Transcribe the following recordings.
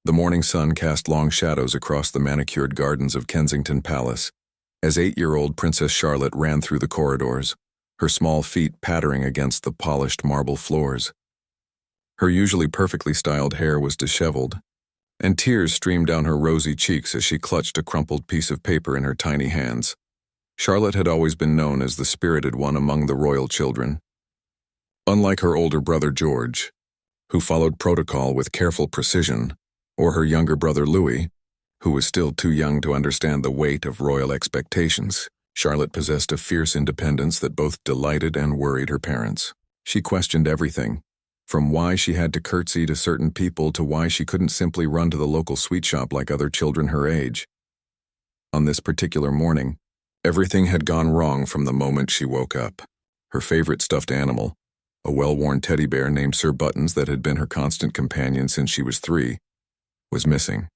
The morning sun cast long shadows across the manicured gardens of Kensington Palace, as 8-year-old Princess Charlotte ran through the corridors, her small feet pattering against the polished marble floors. Her usually perfectly styled hair was disheveled, and tears streamed down her rosy cheeks as she clutched a crumpled piece of paper in her tiny hands. Charlotte had always been known as the spirited one among the royal children. Unlike her older brother George, who followed protocol with careful precision, or her younger brother Louis, who was still too young to understand the weight of royal expectations, Charlotte possessed a fierce independence that both delighted and worried her parents. She questioned everything, from why she had to curtsy to certain people to why she couldn't simply run to the local sweet shop like other children her age. On this particular morning, everything had gone wrong from the moment she woke up. Her favorite stuffed animal, a well-worn teddy bear named Sir Buttons that had been her constant companion since she was 3, was missing.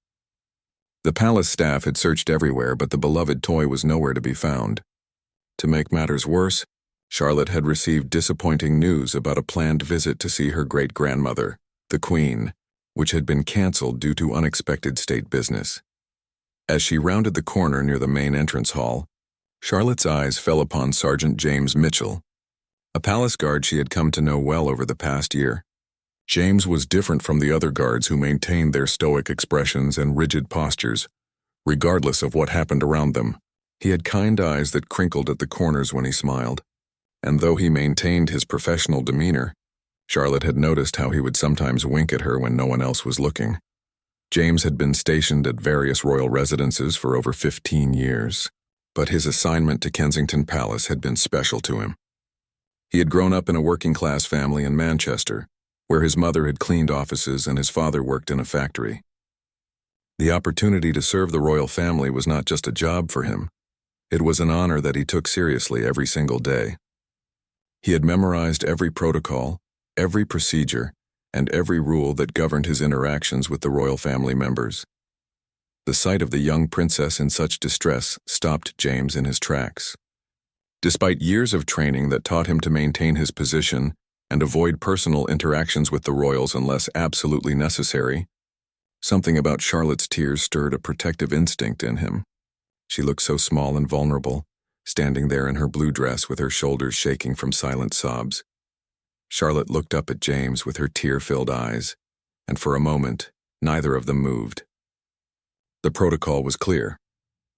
The palace staff had searched everywhere, but the beloved toy was nowhere to be found. To make matters worse, Charlotte had received disappointing news about a planned visit to see her great-grandmother, the Queen, which had been cancelled due to unexpected state business. As she rounded the corner near the main entrance hall, Charlotte's eyes fell upon Sergeant James Mitchell, a palace guard she had come to know well over the past year. James was different from the other guards who maintained their stoic expressions and rigid postures, regardless of what happened around them. He had kind eyes that crinkled at the corners when he smiled, and though he maintained his professional demeanor, Charlotte had noticed how he would sometimes wink at her when no one else was looking. James had been stationed at various royal residences for over 15 years, but his assignment to Kensington Palace had been special to him. He had grown up in a working-class family in Manchester, where his mother had cleaned offices and his father worked in a factory. The opportunity to serve the royal family was not just a job for him. It was an honor that he took seriously every single day. He had memorized every protocol, every procedure, and every rule that governed his interactions with the royal family members. The sight of the young princess in such distress stopped James in his tracks. Despite years of training that taught him to maintain his position and avoid personal interactions with the royals unless absolutely necessary, something about Charlotte's tears stirred a protective instinct in him. She looked so small and vulnerable, standing there in her blue dress with her shoulders shaking from silent sobs. Charlotte looked up at James with her tear-filled eyes, and for a moment, neither of them moved. The protocol was clear.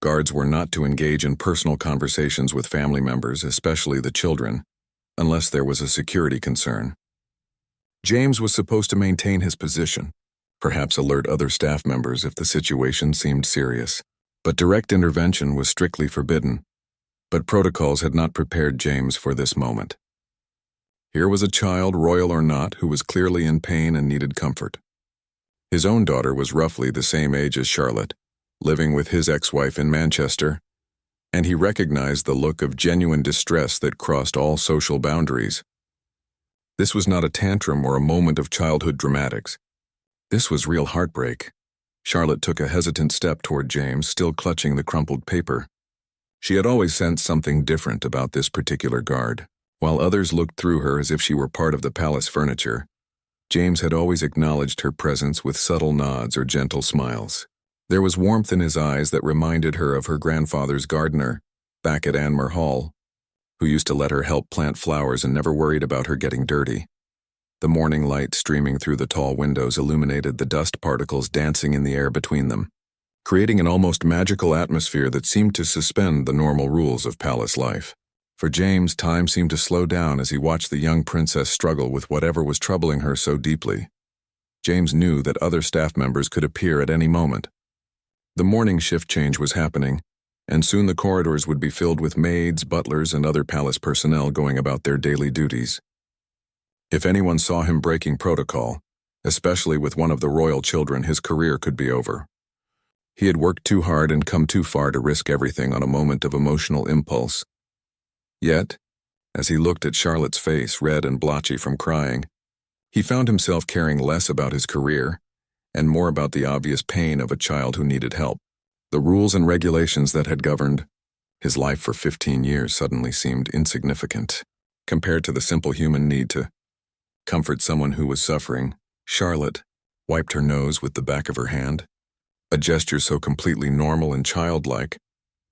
Guards were not to engage in personal conversations with family members, especially the children, unless there was a security concern. James was supposed to maintain his position, perhaps alert other staff members if the situation seemed serious, but direct intervention was strictly forbidden. But protocols had not prepared James for this moment. Here was a child, royal or not, who was clearly in pain and needed comfort. His own daughter was roughly the same age as Charlotte, living with his ex-wife in Manchester, and he recognized the look of genuine distress that crossed all social boundaries. This was not a tantrum or a moment of childhood dramatics. This was real heartbreak. Charlotte took a hesitant step toward James, still clutching the crumpled paper. She had always sensed something different about this particular guard. While others looked through her as if she were part of the palace furniture, James had always acknowledged her presence with subtle nods or gentle smiles. There was warmth in his eyes that reminded her of her grandfather's gardener, back at Anmer Hall, who used to let her help plant flowers and never worried about her getting dirty. The morning light streaming through the tall windows illuminated the dust particles dancing in the air between them, creating an almost magical atmosphere that seemed to suspend the normal rules of palace life. For James, time seemed to slow down as he watched the young princess struggle with whatever was troubling her so deeply. James knew that other staff members could appear at any moment. The morning shift change was happening, and soon the corridors would be filled with maids, butlers, and other palace personnel going about their daily duties. If anyone saw him breaking protocol, especially with one of the royal children, his career could be over. He had worked too hard and come too far to risk everything on a moment of emotional impulse. Yet, as he looked at Charlotte's face, red and blotchy from crying, he found himself caring less about his career and more about the obvious pain of a child who needed help. The rules and regulations that had governed his life for 15 years suddenly seemed insignificant compared to the simple human need to comfort someone who was suffering. Charlotte, wiped her nose with the back of her hand, a gesture so completely normal and childlike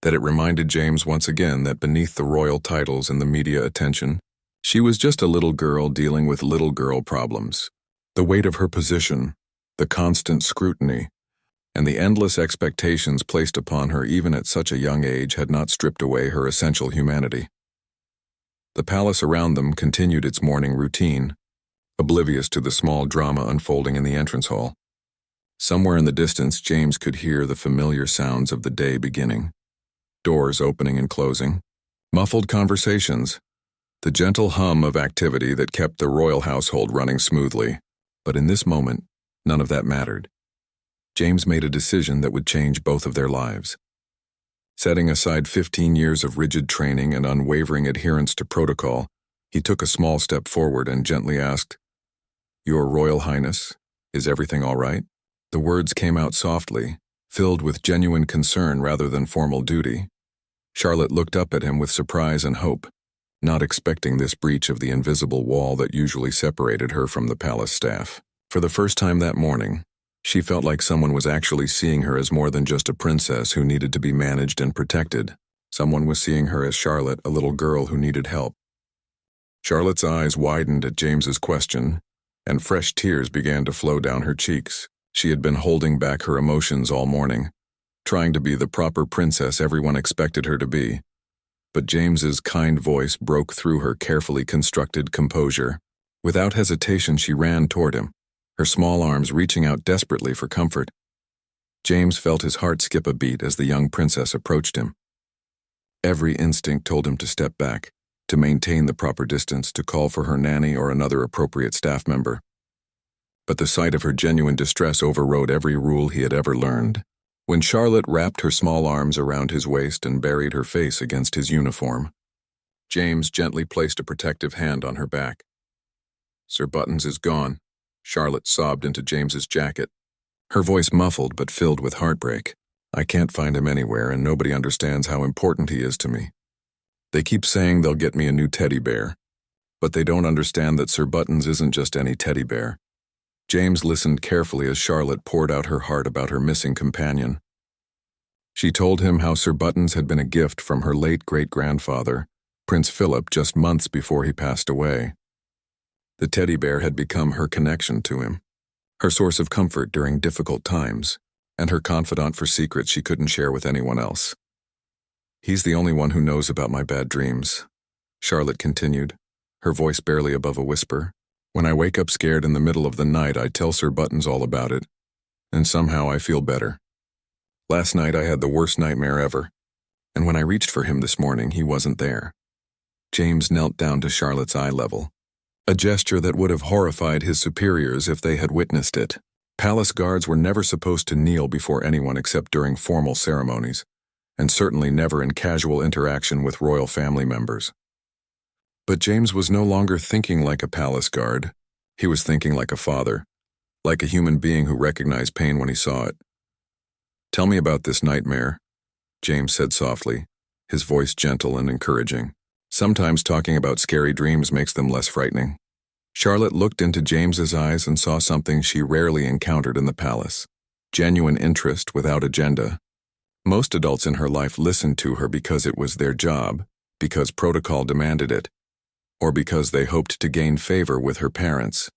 that it reminded James once again that beneath the royal titles and the media attention, she was just a little girl dealing with little girl problems. The weight of her position, the constant scrutiny, and the endless expectations placed upon her even at such a young age had not stripped away her essential humanity. The palace around them continued its morning routine, oblivious to the small drama unfolding in the entrance hall. Somewhere in the distance, James could hear the familiar sounds of the day beginning. Doors opening and closing, muffled conversations, the gentle hum of activity that kept the royal household running smoothly. But in this moment, none of that mattered. James made a decision that would change both of their lives. Setting aside 15 years of rigid training and unwavering adherence to protocol, he took a small step forward and gently asked, "Your Royal Highness, is everything all right?" The words came out softly, filled with genuine concern rather than formal duty. Charlotte looked up at him with surprise and hope, not expecting this breach of the invisible wall that usually separated her from the palace staff. For the first time that morning, she felt like someone was actually seeing her as more than just a princess who needed to be managed and protected. Someone was seeing her as Charlotte, a little girl who needed help. Charlotte's eyes widened at James's question, and fresh tears began to flow down her cheeks. She had been holding back her emotions all morning, trying to be the proper princess everyone expected her to be. But James's kind voice broke through her carefully constructed composure. Without hesitation, she ran toward him, her small arms reaching out desperately for comfort. James felt his heart skip a beat as the young princess approached him. Every instinct told him to step back, to maintain the proper distance, to call for her nanny or another appropriate staff member. But the sight of her genuine distress overrode every rule he had ever learned. When Charlotte wrapped her small arms around his waist and buried her face against his uniform, James gently placed a protective hand on her back. "Sir Buttons is gone," Charlotte sobbed into James's jacket, her voice muffled but filled with heartbreak. "I can't find him anywhere, and nobody understands how important he is to me. They keep saying they'll get me a new teddy bear, but they don't understand that Sir Buttons isn't just any teddy bear." James listened carefully as Charlotte poured out her heart about her missing companion. She told him how Sir Buttons had been a gift from her late great-grandfather, Prince Philip, just months before he passed away. The teddy bear had become her connection to him, her source of comfort during difficult times, and her confidant for secrets she couldn't share with anyone else. "He's the only one who knows about my bad dreams," Charlotte continued, her voice barely above a whisper. "When I wake up scared in the middle of the night, I tell Sir Buttons all about it, and somehow I feel better. Last night I had the worst nightmare ever, and when I reached for him this morning, he wasn't there." James knelt down to Charlotte's eye level, a gesture that would have horrified his superiors if they had witnessed it. Palace guards were never supposed to kneel before anyone except during formal ceremonies, and certainly never in casual interaction with royal family members. But James was no longer thinking like a palace guard. He was thinking like a father, like a human being who recognized pain when he saw it. "Tell me about this nightmare," James said softly, his voice gentle and encouraging. "Sometimes talking about scary dreams makes them less frightening." Charlotte looked into James's eyes and saw something she rarely encountered in the palace: genuine interest without agenda. Most adults in her life listened to her because it was their job, because protocol demanded it, or because they hoped to gain favor with her parents.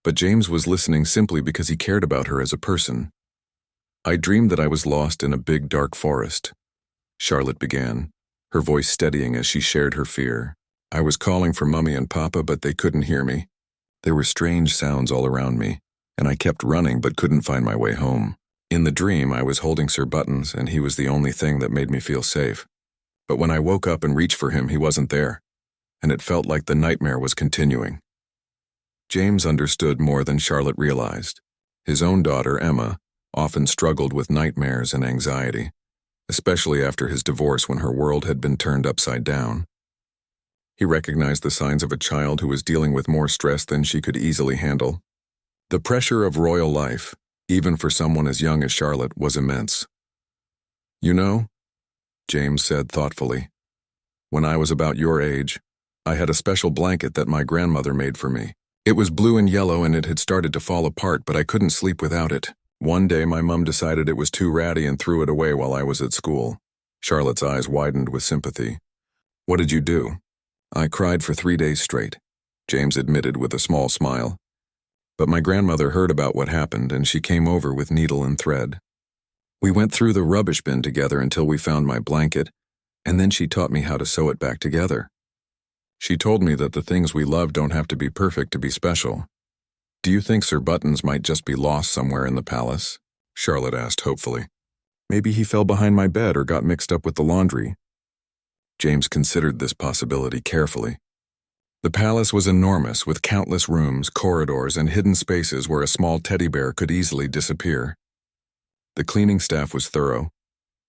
But James was listening simply because he cared about her as a person. "I dreamed that I was lost in a big dark forest," Charlotte began, her voice steadying as she shared her fear. "I was calling for Mummy and Papa, but they couldn't hear me. There were strange sounds all around me, and I kept running but couldn't find my way home. In the dream, I was holding Sir Buttons, and he was the only thing that made me feel safe. But when I woke up and reached for him, he wasn't there, and it felt like the nightmare was continuing." James understood more than Charlotte realized. His own daughter, Emma, often struggled with nightmares and anxiety, especially after his divorce when her world had been turned upside down. He recognized the signs of a child who was dealing with more stress than she could easily handle. The pressure of royal life, even for someone as young as Charlotte, was immense. "You know," James said thoughtfully, "when I was about your age, I had a special blanket that my grandmother made for me. It was blue and yellow and it had started to fall apart, but I couldn't sleep without it. One day my mum decided it was too ratty and threw it away while I was at school. Charlotte's eyes widened with sympathy. What did you do? I cried for 3 days straight, James admitted with a small smile. But my grandmother heard about what happened and she came over with needle and thread. We went through the rubbish bin together until we found my blanket, and then she taught me how to sew it back together. She told me that the things we love don't have to be perfect to be special. Do you think Sir Buttons might just be lost somewhere in the palace? Charlotte asked hopefully. Maybe he fell behind my bed or got mixed up with the laundry. James considered this possibility carefully. The palace was enormous, with countless rooms, corridors, and hidden spaces where a small teddy bear could easily disappear. The cleaning staff was thorough,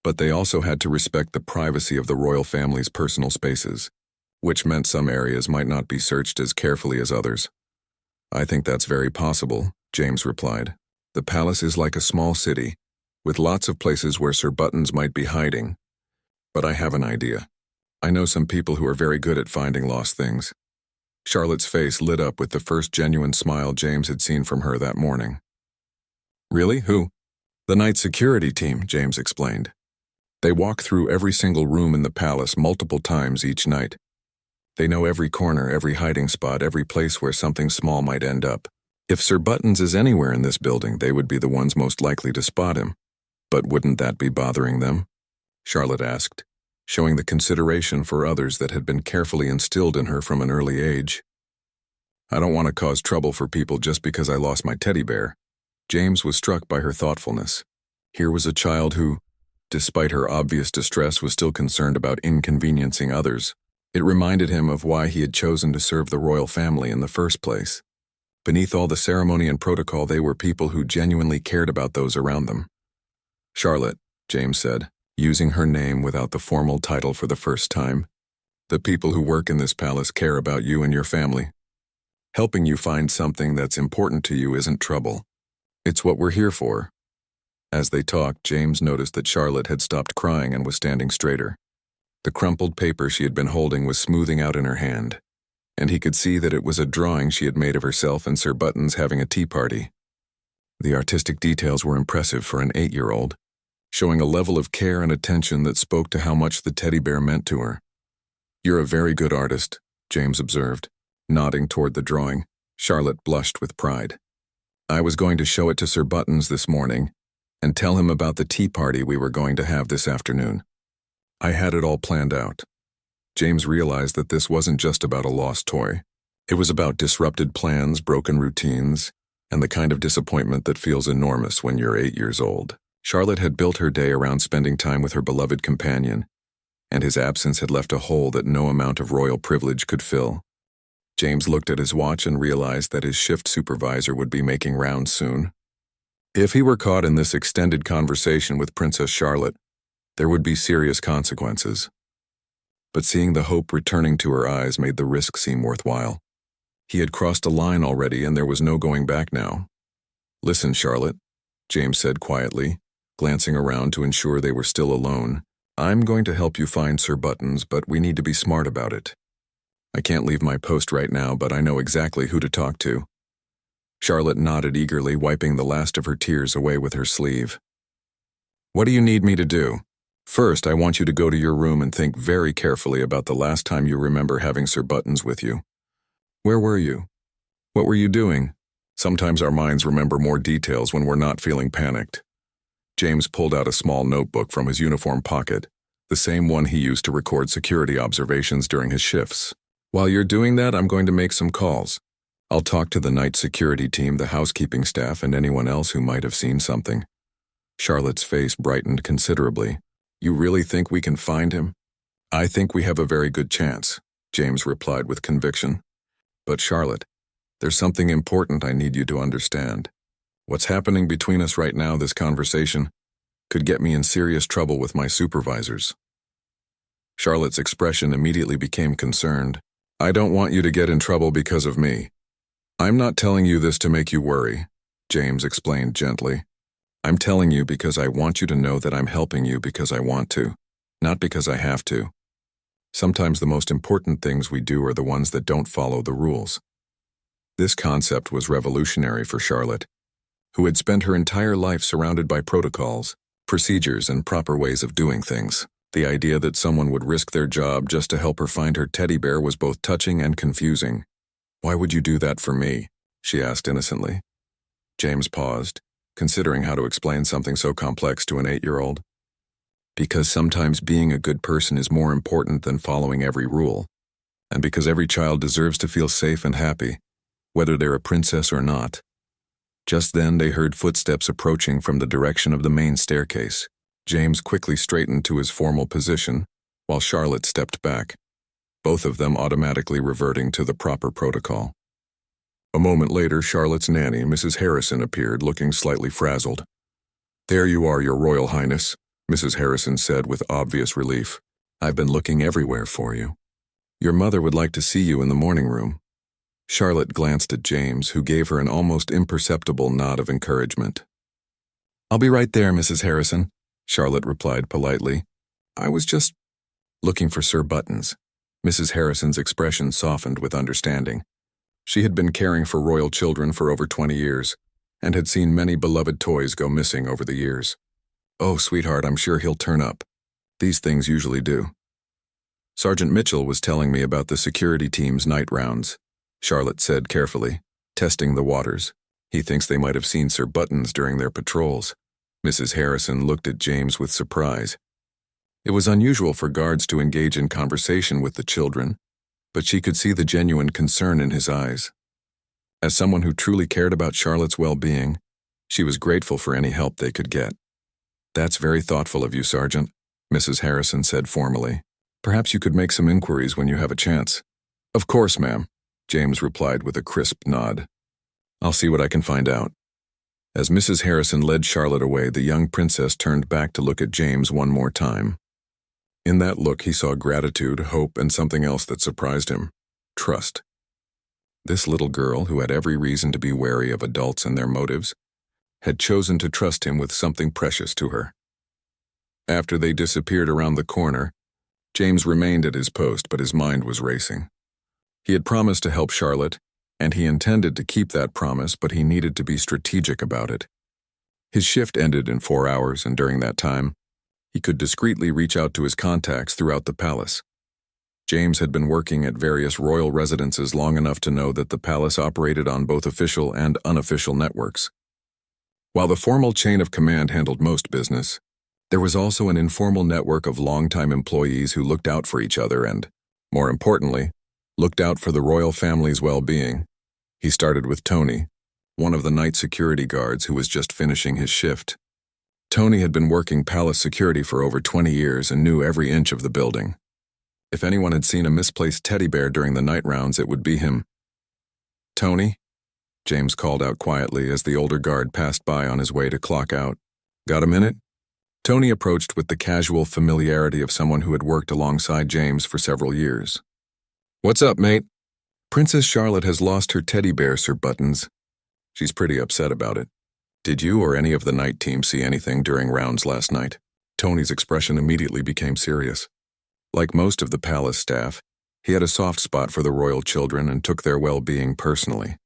but they also had to respect the privacy of the royal family's personal spaces, which meant some areas might not be searched as carefully as others. I think that's very possible, James replied. The palace is like a small city, with lots of places where Sir Buttons might be hiding. But I have an idea. I know some people who are very good at finding lost things. Charlotte's face lit up with the first genuine smile James had seen from her that morning. Really? Who? The night security team, James explained. They walk through every single room in the palace multiple times each night. They know every corner, every hiding spot, every place where something small might end up. If Sir Buttons is anywhere in this building, they would be the ones most likely to spot him. But wouldn't that be bothering them? Charlotte asked, showing the consideration for others that had been carefully instilled in her from an early age. I don't want to cause trouble for people just because I lost my teddy bear. James was struck by her thoughtfulness. Here was a child who, despite her obvious distress, was still concerned about inconveniencing others. It reminded him of why he had chosen to serve the royal family in the first place. Beneath all the ceremony and protocol, they were people who genuinely cared about those around them. Charlotte, James said, using her name without the formal title for the first time. The people who work in this palace care about you and your family. Helping you find something that's important to you isn't trouble. It's what we're here for. As they talked, James noticed that Charlotte had stopped crying and was standing straighter. The crumpled paper she had been holding was smoothing out in her hand, and he could see that it was a drawing she had made of herself and Sir Buttons having a tea party. The artistic details were impressive for an 8-year-old, showing a level of care and attention that spoke to how much the teddy bear meant to her. You're a very good artist, James observed, nodding toward the drawing. Charlotte blushed with pride. I was going to show it to Sir Buttons this morning and tell him about the tea party we were going to have this afternoon. I had it all planned out. James realized that this wasn't just about a lost toy. It was about disrupted plans, broken routines, and the kind of disappointment that feels enormous when you're 8 years old. Charlotte had built her day around spending time with her beloved companion, and his absence had left a hole that no amount of royal privilege could fill. James looked at his watch and realized that his shift supervisor would be making rounds soon. If he were caught in this extended conversation with Princess Charlotte, there would be serious consequences. But seeing the hope returning to her eyes made the risk seem worthwhile. He had crossed a line already and there was no going back now. Listen, Charlotte, James said quietly, glancing around to ensure they were still alone. I'm going to help you find Sir Buttons, but we need to be smart about it. I can't leave my post right now, but I know exactly who to talk to. Charlotte nodded eagerly, wiping the last of her tears away with her sleeve. What do you need me to do? First, I want you to go to your room and think very carefully about the last time you remember having Sir Buttons with you. Where were you? What were you doing? Sometimes our minds remember more details when we're not feeling panicked. James pulled out a small notebook from his uniform pocket, the same one he used to record security observations during his shifts. While you're doing that, I'm going to make some calls. I'll talk to the night security team, the housekeeping staff, and anyone else who might have seen something. Charlotte's face brightened considerably. You really think we can find him? I think we have a very good chance, James replied with conviction. But Charlotte, there's something important I need you to understand. What's happening between us right now, this conversation, could get me in serious trouble with my supervisors. Charlotte's expression immediately became concerned. I don't want you to get in trouble because of me. I'm not telling you this to make you worry, James explained gently. I'm telling you because I want you to know that I'm helping you because I want to, not because I have to. Sometimes the most important things we do are the ones that don't follow the rules. This concept was revolutionary for Charlotte, who had spent her entire life surrounded by protocols, procedures, and proper ways of doing things. The idea that someone would risk their job just to help her find her teddy bear was both touching and confusing. "Why would you do that for me?" she asked innocently. James paused, considering how to explain something so complex to an 8-year-old. "Because sometimes being a good person is more important than following every rule. And because every child deserves to feel safe and happy, whether they're a princess or not." Just then they heard footsteps approaching from the direction of the main staircase. James quickly straightened to his formal position, while Charlotte stepped back, both of them automatically reverting to the proper protocol. A moment later, Charlotte's nanny, Mrs. Harrison, appeared, looking slightly frazzled. "There you are, Your Royal Highness," Mrs. Harrison said with obvious relief. "I've been looking everywhere for you. Your mother would like to see you in the morning room." Charlotte glanced at James, who gave her an almost imperceptible nod of encouragement. "I'll be right there, Mrs. Harrison," Charlotte replied politely. "I was just looking for Sir Buttons." Mrs. Harrison's expression softened with understanding. She had been caring for royal children for over 20 years, and had seen many beloved toys go missing over the years. "Oh, sweetheart, I'm sure he'll turn up. These things usually do." "Sergeant Mitchell was telling me about the security team's night rounds," Charlotte said carefully, testing the waters. "He thinks they might have seen Sir Buttons during their patrols." Mrs. Harrison looked at James with surprise. It was unusual for guards to engage in conversation with the children, but she could see the genuine concern in his eyes. As someone who truly cared about Charlotte's well-being, she was grateful for any help they could get. "That's very thoughtful of you, Sergeant," Mrs. Harrison said formally. "Perhaps you could make some inquiries when you have a chance." "Of course, ma'am," James replied with a crisp nod. "I'll see what I can find out." As Mrs. Harrison led Charlotte away, the young princess turned back to look at James one more time. In that look, he saw gratitude, hope, and something else that surprised him: trust. This little girl, who had every reason to be wary of adults and their motives, had chosen to trust him with something precious to her. After they disappeared around the corner, James remained at his post, but his mind was racing. He had promised to help Charlotte, and he intended to keep that promise, but he needed to be strategic about it. His shift ended in 4 hours, and during that time, he could discreetly reach out to his contacts throughout the palace. James had been working at various royal residences long enough to know that the palace operated on both official and unofficial networks. While the formal chain of command handled most business, there was also an informal network of longtime employees who looked out for each other and, more importantly, looked out for the royal family's well-being. He started with Tony, one of the night security guards who was just finishing his shift. Tony had been working palace security for over 20 years and knew every inch of the building. If anyone had seen a misplaced teddy bear during the night rounds, it would be him. "Tony?" James called out quietly as the older guard passed by on his way to clock out. "Got a minute?" Tony approached with the casual familiarity of someone who had worked alongside James for several years. "What's up, mate?" "Princess Charlotte has lost her teddy bear, Sir Buttons. She's pretty upset about it. Did you or any of the night team see anything during rounds last night?" Tony's expression immediately became serious. Like most of the palace staff, he had a soft spot for the royal children and took their well-being personally.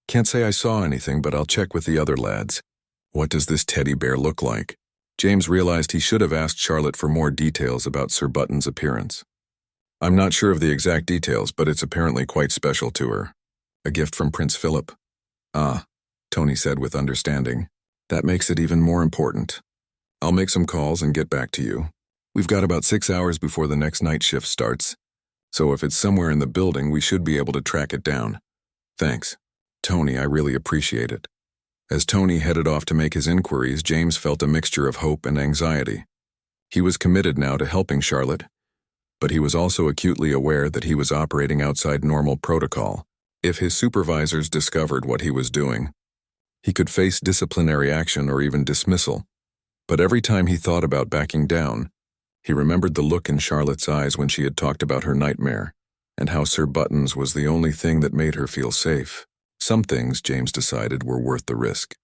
"Can't say I saw anything, but I'll check with the other lads." "What does this teddy bear look like?" James realized he should have asked Charlotte for more details about Sir Button's appearance. "I'm not sure of the exact details, but it's apparently quite special to her. A gift from Prince Philip." "Ah," Tony said with understanding. "That makes it even more important. I'll make some calls and get back to you. We've got about 6 hours before the next night shift starts, so if it's somewhere in the building, we should be able to track it down." "Thanks, Tony, I really appreciate it." As Tony headed off to make his inquiries, James felt a mixture of hope and anxiety. He was committed now to helping Charlotte, but he was also acutely aware that he was operating outside normal protocol. If his supervisors discovered what he was doing, he could face disciplinary action or even dismissal. But every time he thought about backing down, he remembered the look in Charlotte's eyes when she had talked about her nightmare, and how Sir Buttons was the only thing that made her feel safe. Some things, James decided, were worth the risk.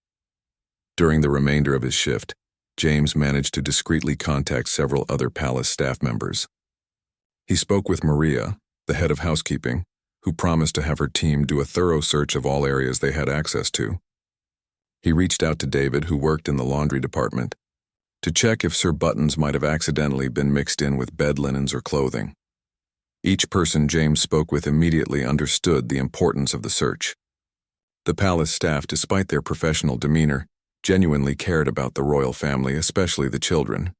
During the remainder of his shift, James managed to discreetly contact several other palace staff members. He spoke with Maria, the head of housekeeping, who promised to have her team do a thorough search of all areas they had access to. He reached out to David, who worked in the laundry department, to check if Sir Buttons might have accidentally been mixed in with bed linens or clothing. Each person James spoke with immediately understood the importance of the search. The palace staff, despite their professional demeanor, genuinely cared about the royal family, especially the children.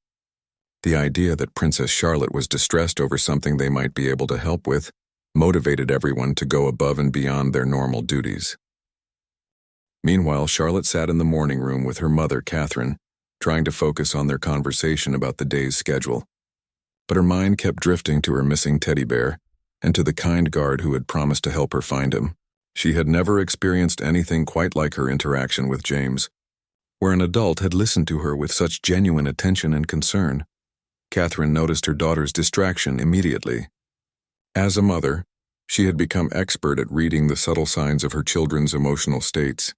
The idea that Princess Charlotte was distressed over something they might be able to help with motivated everyone to go above and beyond their normal duties. Meanwhile, Charlotte sat in the morning room with her mother, Catherine, trying to focus on their conversation about the day's schedule. But her mind kept drifting to her missing teddy bear and to the kind guard who had promised to help her find him. She had never experienced anything quite like her interaction with James, where an adult had listened to her with such genuine attention and concern. Catherine noticed her daughter's distraction immediately. As a mother, she had become expert at reading the subtle signs of her children's emotional states,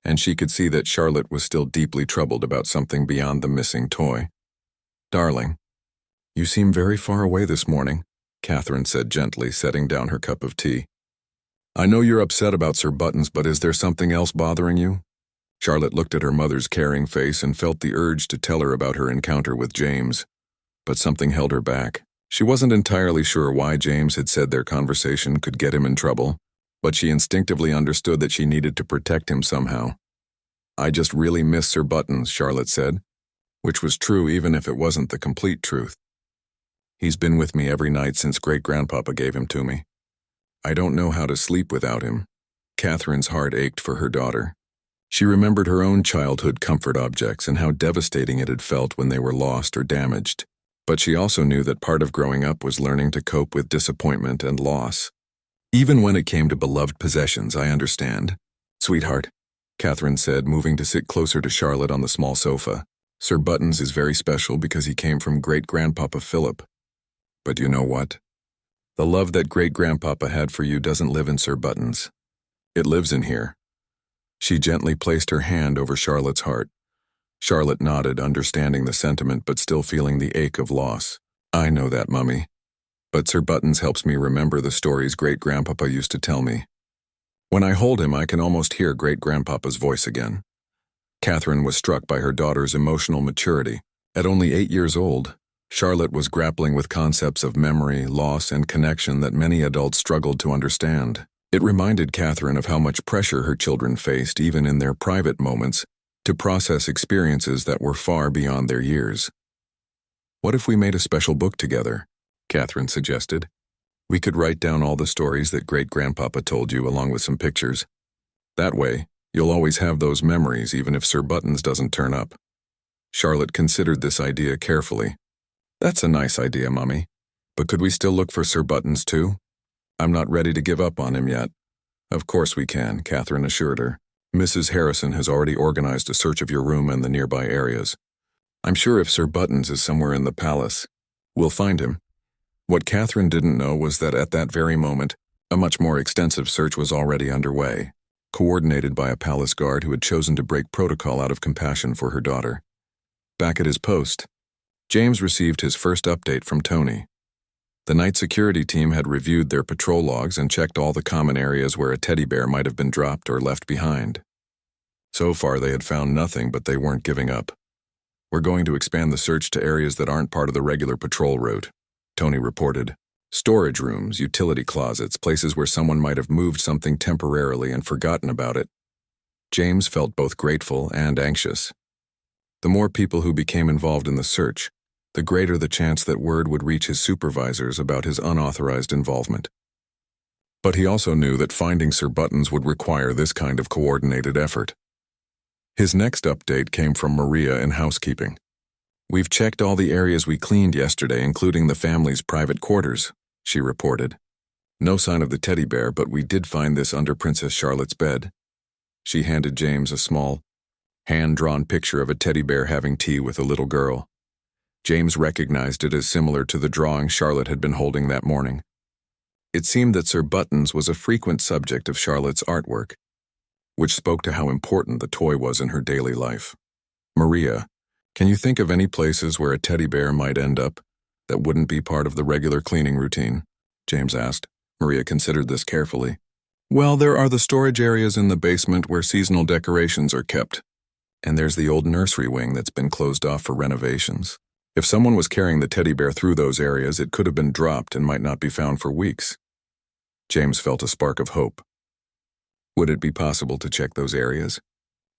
and she could see that Charlotte was still deeply troubled about something beyond the missing toy. "Darling, you seem very far away this morning," Catherine said gently, setting down her cup of tea. "I know you're upset about Sir Buttons, but is there something else bothering you?" Charlotte looked at her mother's caring face and felt the urge to tell her about her encounter with James, but something held her back. She wasn't entirely sure why James had said their conversation could get him in trouble, but she instinctively understood that she needed to protect him somehow. "I just really miss Sir Buttons," Charlotte said, which was true even if it wasn't the complete truth. "He's been with me every night since great-grandpapa gave him to me. I don't know how to sleep without him." Catherine's heart ached for her daughter. She remembered her own childhood comfort objects and how devastating it had felt when they were lost or damaged. But she also knew that part of growing up was learning to cope with disappointment and loss. "Even when it came to beloved possessions, I understand, sweetheart," Catherine said, moving to sit closer to Charlotte on the small sofa. "Sir Buttons is very special because he came from great-grandpapa Philip. But you know what? The love that great-grandpapa had for you doesn't live in Sir Buttons. It lives in here." She gently placed her hand over Charlotte's heart. Charlotte nodded, understanding the sentiment but still feeling the ache of loss. "I know that, Mummy. But Sir Buttons helps me remember the stories great-grandpapa used to tell me. When I hold him, I can almost hear great-grandpapa's voice again." Catherine was struck by her daughter's emotional maturity. At only 8 years old, Charlotte was grappling with concepts of memory, loss, and connection that many adults struggled to understand. It reminded Catherine of how much pressure her children faced, even in their private moments, to process experiences that were far beyond their years. "What if we made a special book together?" Catherine suggested. "We could write down all the stories that great-grandpapa told you along with some pictures. That way, you'll always have those memories even if Sir Buttons doesn't turn up." Charlotte considered this idea carefully. "That's a nice idea, Mummy. But could we still look for Sir Buttons too? I'm not ready to give up on him yet." "Of course we can," Catherine assured her. "Mrs. Harrison has already organized a search of your room and the nearby areas. I'm sure if Sir Buttons is somewhere in the palace, we'll find him." What Catherine didn't know was that at that very moment, a much more extensive search was already underway, coordinated by a palace guard who had chosen to break protocol out of compassion for her daughter. Back at his post, James received his first update from Tony. The night security team had reviewed their patrol logs and checked all the common areas where a teddy bear might have been dropped or left behind. So far, they had found nothing, but they weren't giving up. "We're going to expand the search to areas that aren't part of the regular patrol route," Tony reported. "Storage rooms, utility closets, places where someone might have moved something temporarily and forgotten about it." James felt both grateful and anxious. The more people who became involved in the search, the greater the chance that word would reach his supervisors about his unauthorized involvement. But he also knew that finding Sir Buttons would require this kind of coordinated effort. His next update came from Maria in housekeeping. "We've checked all the areas we cleaned yesterday, including the family's private quarters," she reported. "No sign of the teddy bear, but we did find this under Princess Charlotte's bed." She handed James a small, hand-drawn picture of a teddy bear having tea with a little girl. James recognized it as similar to the drawing Charlotte had been holding that morning. It seemed that Sir Buttons was a frequent subject of Charlotte's artwork, which spoke to how important the toy was in her daily life. "Maria, can you think of any places where a teddy bear might end up that wouldn't be part of the regular cleaning routine?" James asked. Maria considered this carefully. Well, there are the storage areas in the basement where seasonal decorations are kept. And there's the old nursery wing that's been closed off for renovations. If someone was carrying the teddy bear through those areas, it could have been dropped and might not be found for weeks. James felt a spark of hope. Would it be possible to check those areas?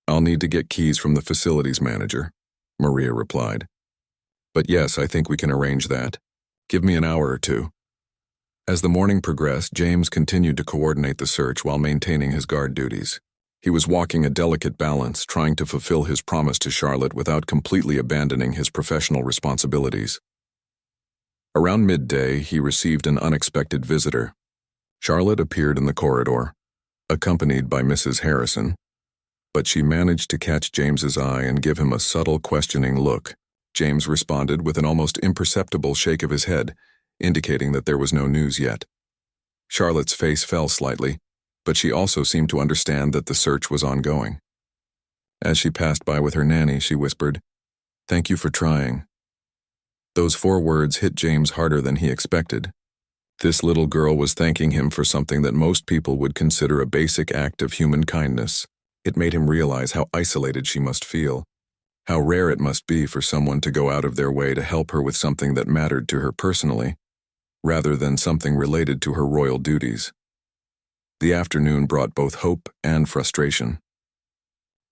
I'll need to get keys from the facilities manager, Maria replied. But yes, I think we can arrange that. Give me an hour or two. As the morning progressed, James continued to coordinate the search while maintaining his guard duties. He was walking a delicate balance, trying to fulfill his promise to Charlotte without completely abandoning his professional responsibilities. Around midday, he received an unexpected visitor. Charlotte appeared in the corridor, accompanied by Mrs. Harrison, but she managed to catch James's eye and give him a subtle, questioning look. James responded with an almost imperceptible shake of his head, indicating that there was no news yet. Charlotte's face fell slightly, but she also seemed to understand that the search was ongoing. As she passed by with her nanny, she whispered, "Thank you for trying." Those 4 words hit James harder than he expected. This little girl was thanking him for something that most people would consider a basic act of human kindness. It made him realize how isolated she must feel, how rare it must be for someone to go out of their way to help her with something that mattered to her personally, rather than something related to her royal duties. The afternoon brought both hope and frustration.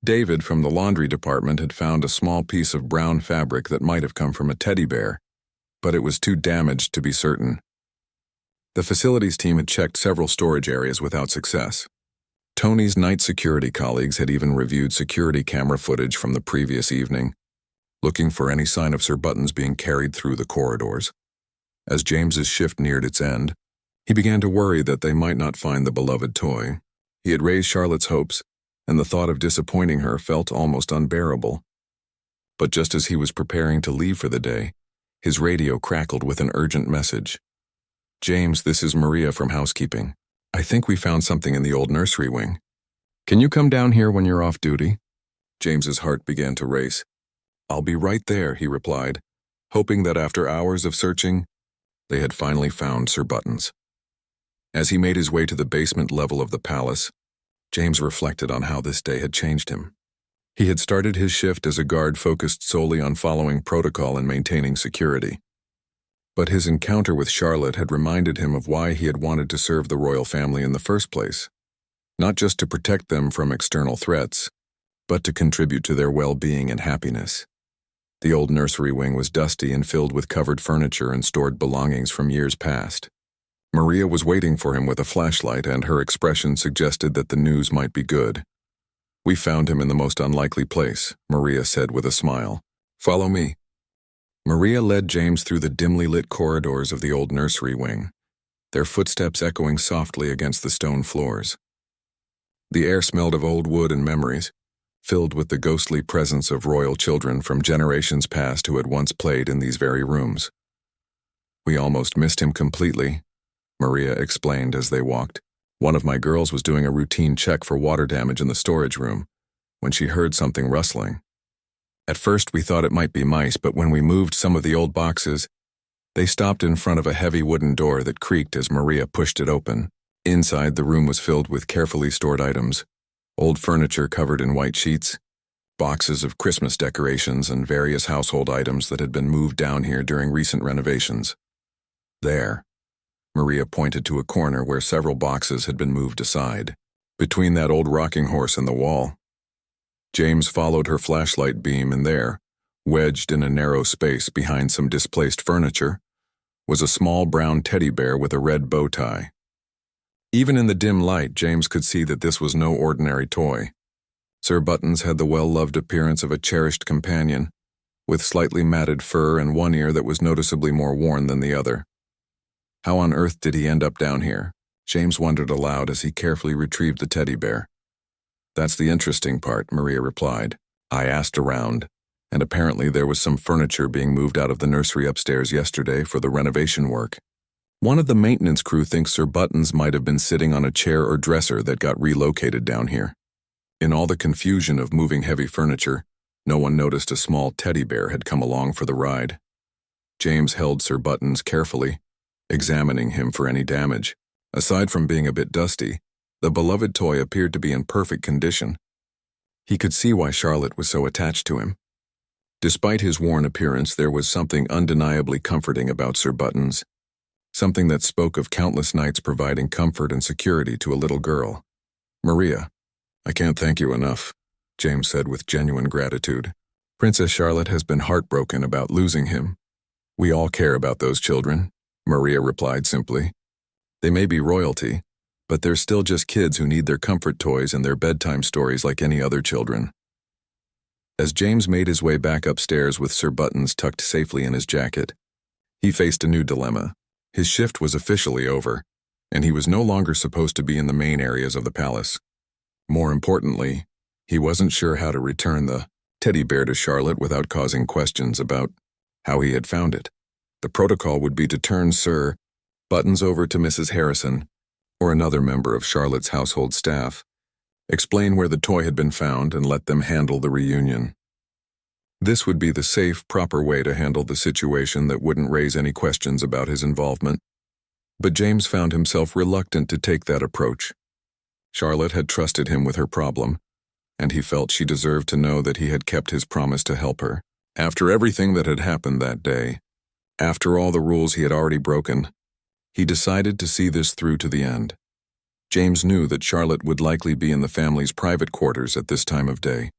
David from the laundry department had found a small piece of brown fabric that might have come from a teddy bear, but it was too damaged to be certain. The facilities team had checked several storage areas without success. Tony's night security colleagues had even reviewed security camera footage from the previous evening, looking for any sign of Sir Buttons being carried through the corridors. As James's shift neared its end, he began to worry that they might not find the beloved toy. He had raised Charlotte's hopes, and the thought of disappointing her felt almost unbearable. But just as he was preparing to leave for the day, his radio crackled with an urgent message. "James, this is Maria from housekeeping. I think we found something in the old nursery wing. Can you come down here when you're off duty?" James's heart began to race. "I'll be right there," he replied, hoping that after hours of searching, they had finally found Sir Buttons. As he made his way to the basement level of the palace, James reflected on how this day had changed him. He had started his shift as a guard focused solely on following protocol and maintaining security. But his encounter with Charlotte had reminded him of why he had wanted to serve the royal family in the first place, not just to protect them from external threats, but to contribute to their well-being and happiness. The old nursery wing was dusty and filled with covered furniture and stored belongings from years past. Maria was waiting for him with a flashlight, and her expression suggested that the news might be good. "We found him in the most unlikely place," Maria said with a smile. "Follow me." Maria led James through the dimly lit corridors of the old nursery wing, their footsteps echoing softly against the stone floors. The air smelled of old wood and memories, filled with the ghostly presence of royal children from generations past who had once played in these very rooms. "We almost missed him completely," Maria explained as they walked. "One of my girls was doing a routine check for water damage in the storage room when she heard something rustling. At first we thought it might be mice, but when we moved some of the old boxes, they stopped in front of a heavy wooden door that creaked as Maria pushed it open. Inside, the room was filled with carefully stored items, old furniture covered in white sheets, boxes of Christmas decorations, and various household items that had been moved down here during recent renovations. There, Maria pointed to a corner where several boxes had been moved aside, between that old rocking horse and the wall. James followed her flashlight beam, and there, wedged in a narrow space behind some displaced furniture, was a small brown teddy bear with a red bow tie. Even in the dim light, James could see that this was no ordinary toy. Sir Buttons had the well-loved appearance of a cherished companion, with slightly matted fur and one ear that was noticeably more worn than the other. How on earth did he end up down here? James wondered aloud as he carefully retrieved the teddy bear. "That's the interesting part," Maria replied. "I asked around, and apparently there was some furniture being moved out of the nursery upstairs yesterday for the renovation work. One of the maintenance crew thinks Sir Buttons might have been sitting on a chair or dresser that got relocated down here. In all the confusion of moving heavy furniture, no one noticed a small teddy bear had come along for the ride." James held Sir Buttons carefully, examining him for any damage. Aside from being a bit dusty, the beloved toy appeared to be in perfect condition. He could see why Charlotte was so attached to him. Despite his worn appearance, there was something undeniably comforting about Sir Buttons, something that spoke of countless nights providing comfort and security to a little girl. "Maria, I can't thank you enough," James said with genuine gratitude. "Princess Charlotte has been heartbroken about losing him. We all care about those children," Maria replied simply. "They may be royalty, but they're still just kids who need their comfort toys and their bedtime stories like any other children." As James made his way back upstairs with Sir Buttons tucked safely in his jacket, he faced a new dilemma. His shift was officially over, and he was no longer supposed to be in the main areas of the palace. More importantly, he wasn't sure how to return the teddy bear to Charlotte without causing questions about how he had found it. The protocol would be to turn Sir Buttons over to Mrs. Harrison, or another member of Charlotte's household staff, explain where the toy had been found, and let them handle the reunion. This would be the safe, proper way to handle the situation that wouldn't raise any questions about his involvement. But James found himself reluctant to take that approach. Charlotte had trusted him with her problem, and he felt she deserved to know that he had kept his promise to help her. After everything that had happened that day, after all the rules he had already broken, he decided to see this through to the end. James knew that Charlotte would likely be in the family's private quarters at this time of day,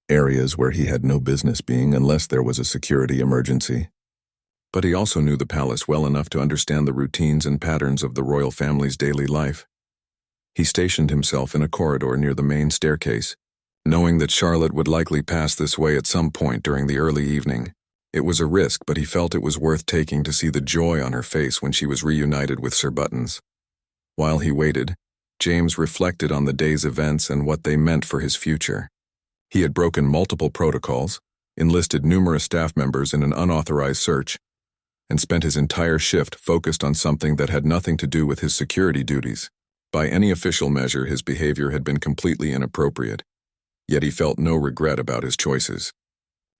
areas where he had no business being unless there was a security emergency. But he also knew the palace well enough to understand the routines and patterns of the royal family's daily life. He stationed himself in a corridor near the main staircase, knowing that Charlotte would likely pass this way at some point during the early evening. It was a risk, but he felt it was worth taking to see the joy on her face when she was reunited with Sir Buttons. While he waited, James reflected on the day's events and what they meant for his future. He had broken multiple protocols, enlisted numerous staff members in an unauthorized search, and spent his entire shift focused on something that had nothing to do with his security duties. By any official measure, his behavior had been completely inappropriate, yet he felt no regret about his choices.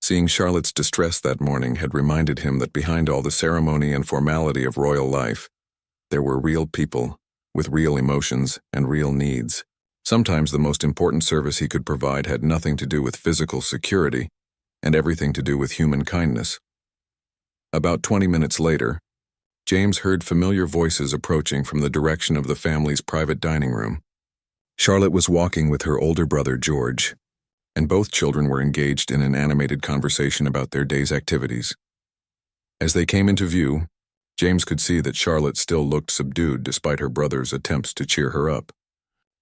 Seeing Charlotte's distress that morning had reminded him that behind all the ceremony and formality of royal life, there were real people with real emotions and real needs. Sometimes the most important service he could provide had nothing to do with physical security and everything to do with human kindness. About 20 minutes later, James heard familiar voices approaching from the direction of the family's private dining room. Charlotte was walking with her older brother George, and both children were engaged in an animated conversation about their day's activities. As they came into view, James could see that Charlotte still looked subdued despite her brother's attempts to cheer her up.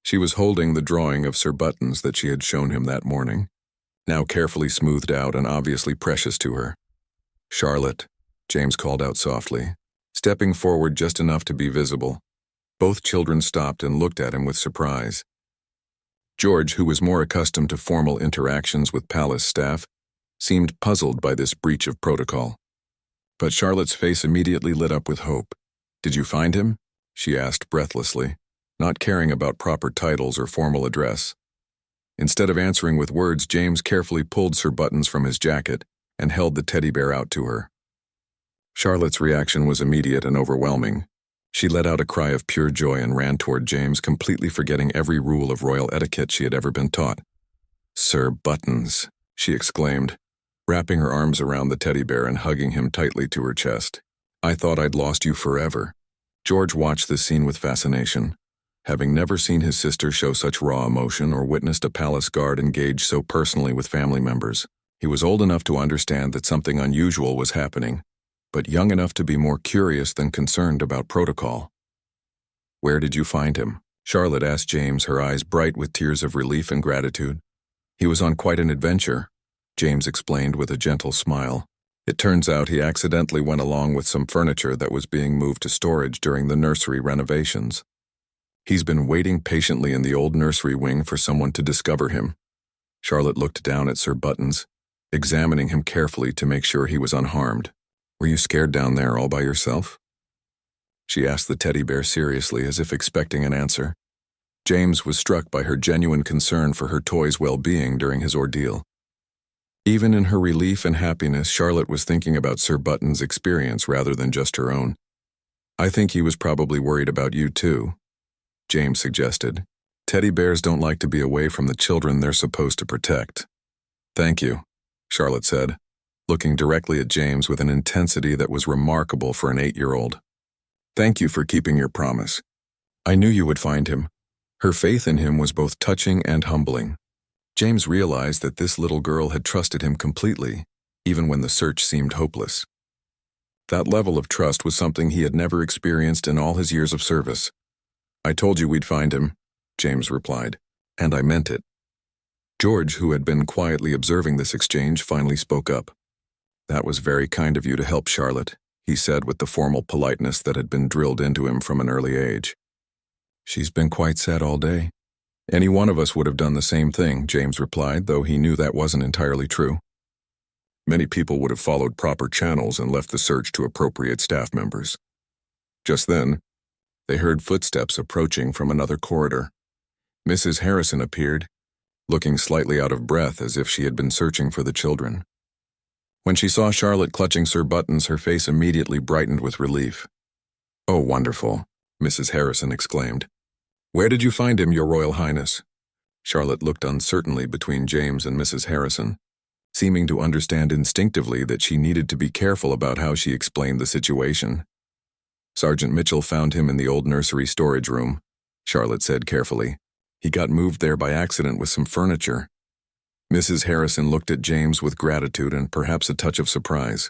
She was holding the drawing of Sir Buttons that she had shown him that morning, now carefully smoothed out and obviously precious to her. "Charlotte," James called out softly, stepping forward just enough to be visible. Both children stopped and looked at him with surprise. George, who was more accustomed to formal interactions with palace staff, seemed puzzled by this breach of protocol. But Charlotte's face immediately lit up with hope. "Did you find him?" she asked breathlessly, not caring about proper titles or formal address. Instead of answering with words, James carefully pulled Sir Buttons from his jacket and held the teddy bear out to her. Charlotte's reaction was immediate and overwhelming. She let out a cry of pure joy and ran toward James, completely forgetting every rule of royal etiquette she had ever been taught. "Sir Buttons," she exclaimed, wrapping her arms around the teddy bear and hugging him tightly to her chest. "I thought I'd lost you forever." George watched this scene with fascination, having never seen his sister show such raw emotion or witnessed a palace guard engage so personally with family members. He was old enough to understand that something unusual was happening, but young enough to be more curious than concerned about protocol. "Where did you find him?" Charlotte asked James, her eyes bright with tears of relief and gratitude. "He was on quite an adventure," James explained with a gentle smile. "It turns out he accidentally went along with some furniture that was being moved to storage during the nursery renovations. He's been waiting patiently in the old nursery wing for someone to discover him." Charlotte looked down at Sir Buttons, examining him carefully to make sure he was unharmed. "Were you scared down there all by yourself?" she asked the teddy bear seriously, as if expecting an answer. James was struck by her genuine concern for her toy's well-being during his ordeal. Even in her relief and happiness, Charlotte was thinking about Sir Buttons' experience rather than just her own. "I think he was probably worried about you too," James suggested. Teddy bears don't like to be away from the children they're supposed to protect. Thank you, Charlotte said, looking directly at James with an intensity that was remarkable for an 8-year-old. Thank you for keeping your promise. I knew you would find him. Her faith in him was both touching and humbling. James realized that this little girl had trusted him completely, even when the search seemed hopeless. That level of trust was something he had never experienced in all his years of service. I told you we'd find him, James replied, and I meant it. George, who had been quietly observing this exchange, finally spoke up. That was very kind of you to help Charlotte, he said with the formal politeness that had been drilled into him from an early age. She's been quite sad all day. Any one of us would have done the same thing, James replied, though he knew that wasn't entirely true. Many people would have followed proper channels and left the search to appropriate staff members. Just then, they heard footsteps approaching from another corridor. Mrs. Harrison appeared, looking slightly out of breath as if she had been searching for the children. When she saw Charlotte clutching Sir Buttons, her face immediately brightened with relief. "Oh, wonderful," Mrs. Harrison exclaimed. "Where did you find him, Your Royal Highness?" Charlotte looked uncertainly between James and Mrs. Harrison, seeming to understand instinctively that she needed to be careful about how she explained the situation. "Sergeant Mitchell found him in the old nursery storage room," Charlotte said carefully. "He got moved there by accident with some furniture." Mrs. Harrison looked at James with gratitude and perhaps a touch of surprise.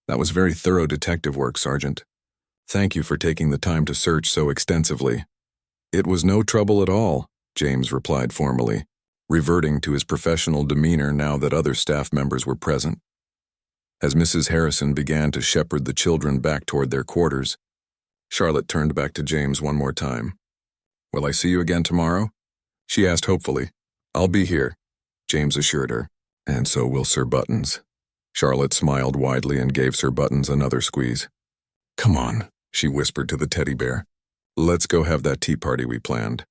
"That was very thorough detective work, Sergeant. Thank you for taking the time to search so extensively." "It was no trouble at all," James replied formally, reverting to his professional demeanor now that other staff members were present. As Mrs. Harrison began to shepherd the children back toward their quarters, Charlotte turned back to James one more time. "Will I see you again tomorrow?" she asked hopefully. "I'll be here," James assured her. "And so will Sir Buttons." Charlotte smiled widely and gave Sir Buttons another squeeze. "Come on," she whispered to the teddy bear. "Let's go have that tea party we planned."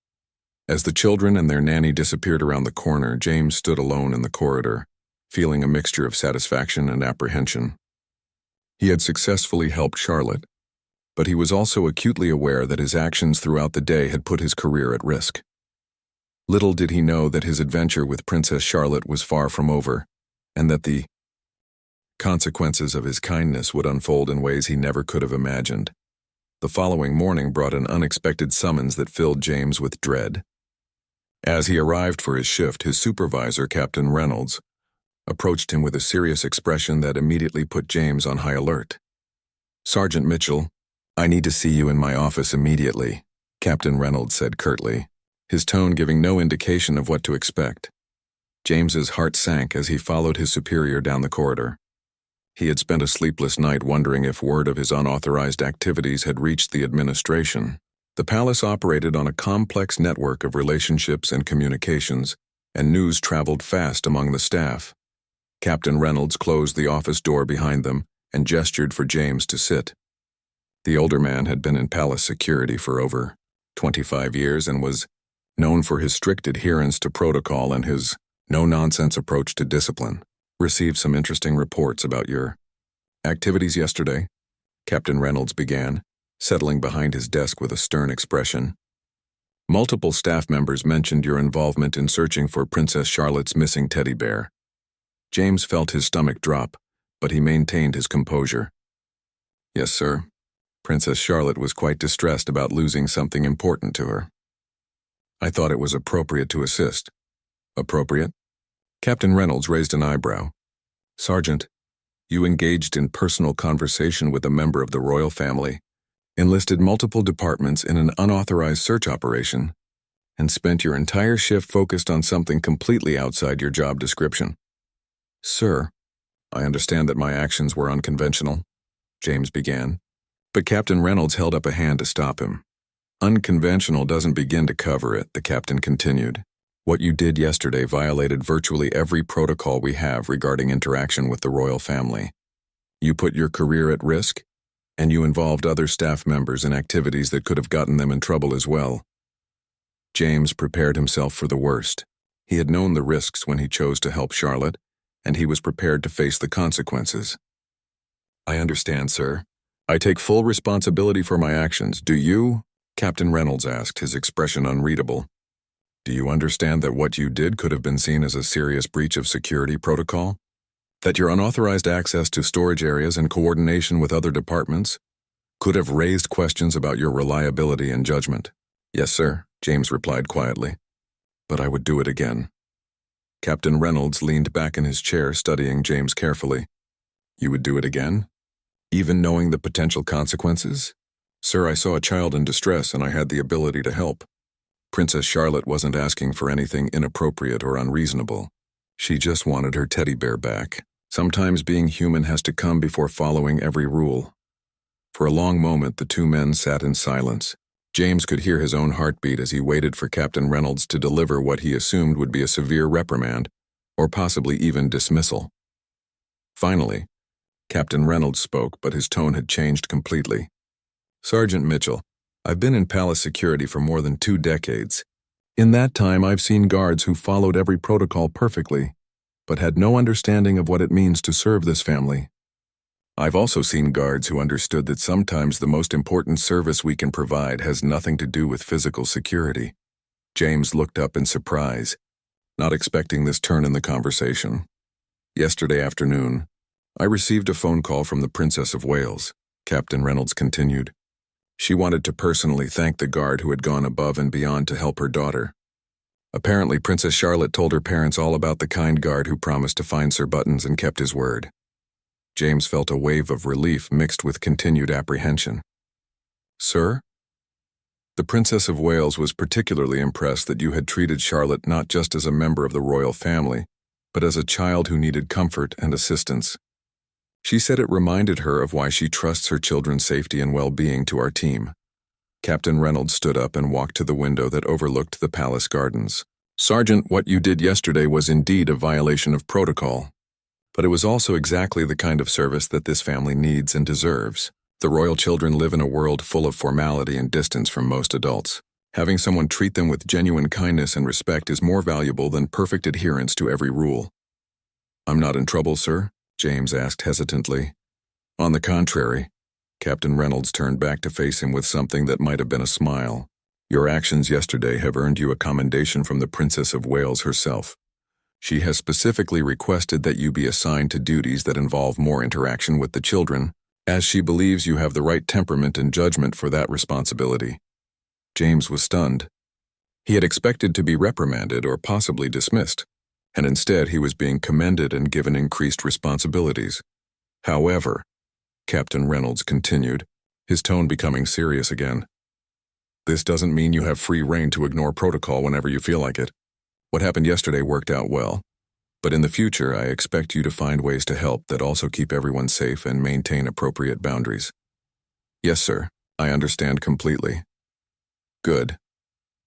As the children and their nanny disappeared around the corner, James stood alone in the corridor, feeling a mixture of satisfaction and apprehension. He had successfully helped Charlotte, but he was also acutely aware that his actions throughout the day had put his career at risk. Little did he know that his adventure with Princess Charlotte was far from over, and that the consequences of his kindness would unfold in ways he never could have imagined. The following morning brought an unexpected summons that filled James with dread. As he arrived for his shift, his supervisor, Captain Reynolds, approached him with a serious expression that immediately put James on high alert. "Sergeant Mitchell, I need to see you in my office immediately," Captain Reynolds said curtly, his tone giving no indication of what to expect. James's heart sank as he followed his superior down the corridor. He had spent a sleepless night wondering if word of his unauthorized activities had reached the administration. The palace operated on a complex network of relationships and communications, and news traveled fast among the staff. Captain Reynolds closed the office door behind them and gestured for James to sit. The older man had been in palace security for over 25 years and was known for his strict adherence to protocol and his no-nonsense approach to discipline. "Received some interesting reports about your activities yesterday," Captain Reynolds began, settling behind his desk with a stern expression. "Multiple staff members mentioned your involvement in searching for Princess Charlotte's missing teddy bear." James felt his stomach drop, but he maintained his composure. "Yes, sir. Princess Charlotte was quite distressed about losing something important to her. I thought it was appropriate to assist." "Appropriate?" Captain Reynolds raised an eyebrow. "Sergeant, you engaged in personal conversation with a member of the royal family, enlisted multiple departments in an unauthorized search operation, and spent your entire shift focused on something completely outside your job description." "Sir, I understand that my actions were unconventional," James began, but Captain Reynolds held up a hand to stop him. "Unconventional doesn't begin to cover it," the captain continued. "What you did yesterday violated virtually every protocol we have regarding interaction with the royal family. You put your career at risk, and you involved other staff members in activities that could have gotten them in trouble as well." James prepared himself for the worst. He had known the risks when he chose to help Charlotte, and he was prepared to face the consequences. "I understand, sir. I take full responsibility for my actions. Do you?" Captain Reynolds asked, his expression unreadable. Do you understand that what you did could have been seen as a serious breach of security protocol? That your unauthorized access to storage areas and coordination with other departments could have raised questions about your reliability and judgment? Yes, sir, James replied quietly. But I would do it again. Captain Reynolds leaned back in his chair, studying James carefully. You would do it again? Even knowing the potential consequences? Sir, I saw a child in distress and I had the ability to help. Princess Charlotte wasn't asking for anything inappropriate or unreasonable. She just wanted her teddy bear back. Sometimes being human has to come before following every rule. For a long moment, the two men sat in silence. James could hear his own heartbeat as he waited for Captain Reynolds to deliver what he assumed would be a severe reprimand, or possibly even dismissal. Finally, Captain Reynolds spoke, but his tone had changed completely. Sergeant Mitchell, I've been in palace security for more than 2 decades. In that time, I've seen guards who followed every protocol perfectly, but had no understanding of what it means to serve this family. I've also seen guards who understood that sometimes the most important service we can provide has nothing to do with physical security. James looked up in surprise, not expecting this turn in the conversation. Yesterday afternoon, I received a phone call from the Princess of Wales, Captain Reynolds continued. She wanted to personally thank the guard who had gone above and beyond to help her daughter. Apparently, Princess Charlotte told her parents all about the kind guard who promised to find Sir Buttons and kept his word. James felt a wave of relief mixed with continued apprehension. Sir? The Princess of Wales was particularly impressed that you had treated Charlotte not just as a member of the royal family, but as a child who needed comfort and assistance. She said it reminded her of why she trusts her children's safety and well-being to our team. Captain Reynolds stood up and walked to the window that overlooked the palace gardens. Sergeant, what you did yesterday was indeed a violation of protocol. But it was also exactly the kind of service that this family needs and deserves. The royal children live in a world full of formality and distance from most adults. Having someone treat them with genuine kindness and respect is more valuable than perfect adherence to every rule. I'm not in trouble, sir? James asked hesitantly. On the contrary. Captain Reynolds turned back to face him with something that might have been a smile. Your actions yesterday have earned you a commendation from the Princess of Wales herself. She has specifically requested that you be assigned to duties that involve more interaction with the children, as she believes you have the right temperament and judgment for that responsibility. James was stunned. He had expected to be reprimanded or possibly dismissed, and instead he was being commended and given increased responsibilities. However, Captain Reynolds continued, his tone becoming serious again. This doesn't mean you have free rein to ignore protocol whenever you feel like it. What happened yesterday worked out well, but in the future I expect you to find ways to help that also keep everyone safe and maintain appropriate boundaries. Yes, sir, I understand completely. Good.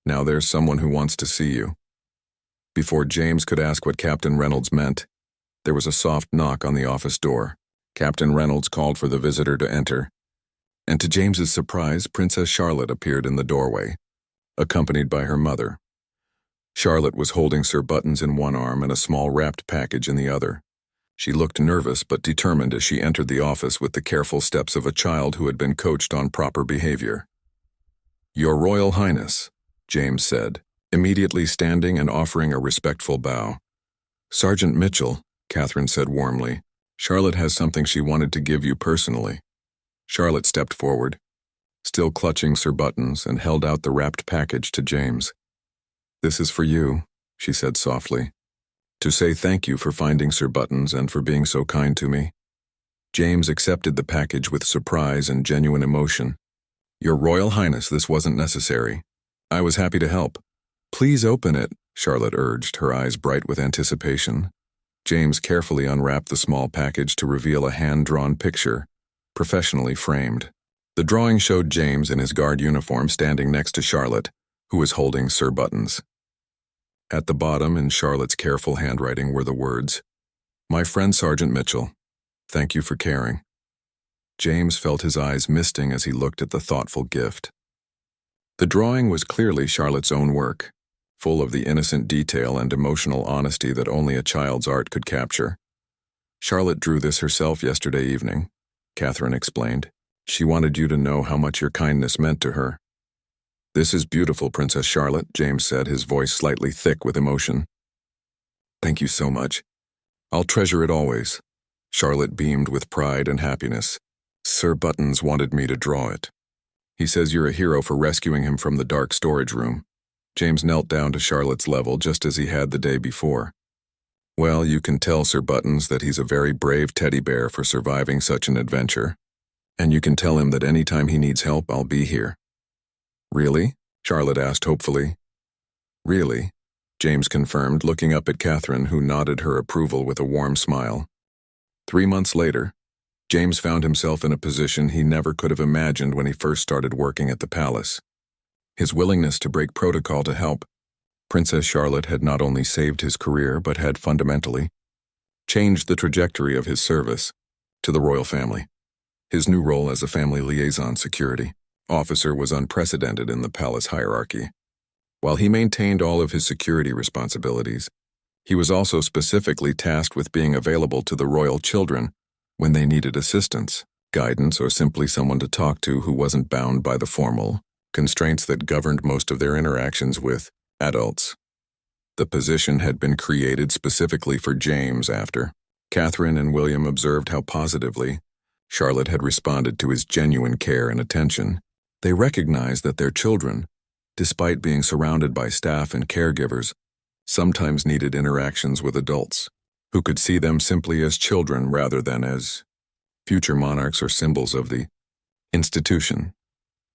Now there's someone who wants to see you. Before James could ask what Captain Reynolds meant, there was a soft knock on the office door. Captain Reynolds called for the visitor to enter, and to James's surprise, Princess Charlotte appeared in the doorway, accompanied by her mother. Charlotte was holding Sir Buttons in one arm and a small wrapped package in the other. She looked nervous but determined as she entered the office with the careful steps of a child who had been coached on proper behavior. Your Royal Highness, James said, immediately standing and offering a respectful bow. Sergeant Mitchell, Catherine said warmly, Charlotte has something she wanted to give you personally. Charlotte stepped forward, still clutching Sir Buttons, and held out the wrapped package to James. This is for you, she said softly, to say thank you for finding Sir Buttons and for being so kind to me. James accepted the package with surprise and genuine emotion. Your Royal Highness, this wasn't necessary. I was happy to help. Please open it, Charlotte urged, her eyes bright with anticipation. James carefully unwrapped the small package to reveal a hand-drawn picture, professionally framed. The drawing showed James in his guard uniform standing next to Charlotte, who was holding Sir Buttons. At the bottom, in Charlotte's careful handwriting, were the words, My friend Sergeant Mitchell, thank you for caring. James felt his eyes misting as he looked at the thoughtful gift. The drawing was clearly Charlotte's own work, full of the innocent detail and emotional honesty that only a child's art could capture. Charlotte drew this herself yesterday evening, Catherine explained. She wanted you to know how much your kindness meant to her. "This is beautiful, Princess Charlotte," James said, his voice slightly thick with emotion. "Thank you so much. I'll treasure it always." Charlotte beamed with pride and happiness. "Sir Buttons wanted me to draw it. He says you're a hero for rescuing him from the dark storage room." James knelt down to Charlotte's level just as he had the day before. "Well, you can tell Sir Buttons that he's a very brave teddy bear for surviving such an adventure. And you can tell him that anytime he needs help, I'll be here." "Really?" Charlotte asked hopefully. "Really," James confirmed, looking up at Catherine, who nodded her approval with a warm smile. 3 months later, James found himself in a position he never could have imagined when he first started working at the palace. His willingness to break protocol to help Princess Charlotte had not only saved his career but had fundamentally changed the trajectory of his service to the royal family. His new role as a family liaison security officer was unprecedented in the palace hierarchy. While he maintained all of his security responsibilities, he was also specifically tasked with being available to the royal children when they needed assistance, guidance, or simply someone to talk to who wasn't bound by the formal constraints that governed most of their interactions with adults. The position had been created specifically for James after Catherine and William observed how positively Charlotte had responded to his genuine care and attention. They recognized that their children, despite being surrounded by staff and caregivers, sometimes needed interactions with adults who could see them simply as children rather than as future monarchs or symbols of the institution.